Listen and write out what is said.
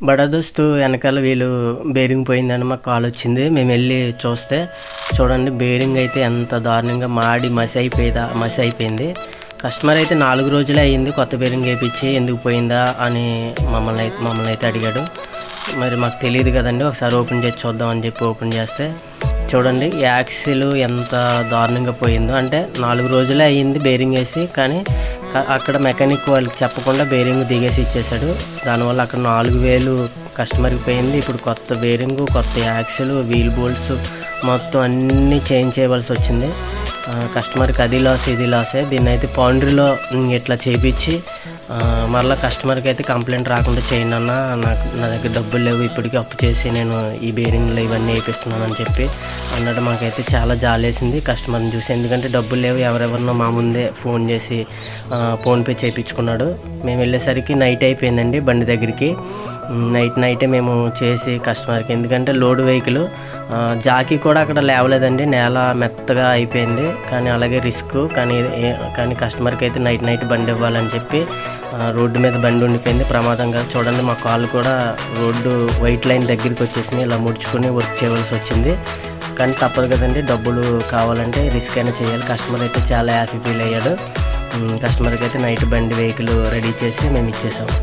బడా దోస్తు వెనకాల వీళ్ళు బేరింగ్ పోయిందని మాకు కాల్ వచ్చింది. మేము వెళ్ళి చూస్తే చూడండి, బేరింగ్ అయితే ఎంత దారుణంగా మాడి మసి అయిపోయింది. కస్టమర్ అయితే 4 రోజులే అయ్యింది కొత్త బేరింగ్ వేయించి, ఎందుకు పోయిందా అని మమ్మల్ని అయితే అడిగాడు. మరి మాకు తెలియదు కదండి, ఒకసారి ఓపెన్ చేసి చూద్దాం అని చెప్పి ఓపెన్ చేస్తే చూడండి యాక్సిల్ ఎంత దారుణంగా పోయిందో. అంటే 4 రోజులే అయ్యింది బేరింగ్ వేసి, కానీ అక్కడ మెకానిక్ వాళ్ళకి చెప్పకుండా బేరింగ్ దిగేసి ఇచ్చేసాడు. దానివల్ల అక్కడ 4000 కస్టమర్కి పోయింది. ఇప్పుడు కొత్త బేరింగ్, కొత్త యాక్సిల్, వీల్ బోల్ట్స్ మొత్తం అన్నీ చేంజ్ చేయవలసి వచ్చింది. కస్టమర్కి అది లాస్ ఇది లాసే. దీన్ని అయితే పౌండ్రీలో ఇట్లా చేయించి మళ్ళీ కస్టమర్కి అయితే కంప్లైంట్ రాకుండా చేయండి అన్న, నా దగ్గర డబ్బులు లేవు, ఇప్పటికీ అప్పు చేసి నేను ఈ బేరింగ్లు ఇవన్నీ వేయిస్తున్నాను అని చెప్పి అన్నాడు. మాకైతే చాలా జాలేసింది కస్టమర్ని చూసి, ఎందుకంటే డబ్బులు లేవు, ఎవరెవరినో మా ముందే ఫోన్ చేసి ఫోన్పే చేయించుకున్నాడు. మేము వెళ్ళేసరికి నైట్ అయిపోయిందండి. బండి దగ్గరికి నైటే మేము చేసి కస్టమర్కి, ఎందుకంటే లోడ్ వెహికల్ జాకీ కూడా అక్కడ లేవలేదండి, నేల మెత్తగా అయిపోయింది. కానీ అలాగే రిస్క్, కానీ కస్టమర్కి అయితే నైట్ బండి ఇవ్వాలని చెప్పి రోడ్డు మీద బండి ఉండిపోయింది ప్రమాదంగా. చూడండి మా కాళ్ళు కూడా రోడ్డు వైట్ లైన్ దగ్గరికి వచ్చేసి ఇలా ముడుచుకొని వర్క్ చేయవలసి వచ్చింది. కానీ తప్పదు కదండి, డబ్బులు కావాలంటే రిస్క్ అయినా చేయాలి. కస్టమర్ అయితే చాలా హ్యాపీ ఫీల్ అయ్యాడు. కస్టమర్కి అయితే నైట్ బండి వెహికల్ రెడీ చేసి మేము ఇచ్చేసాము.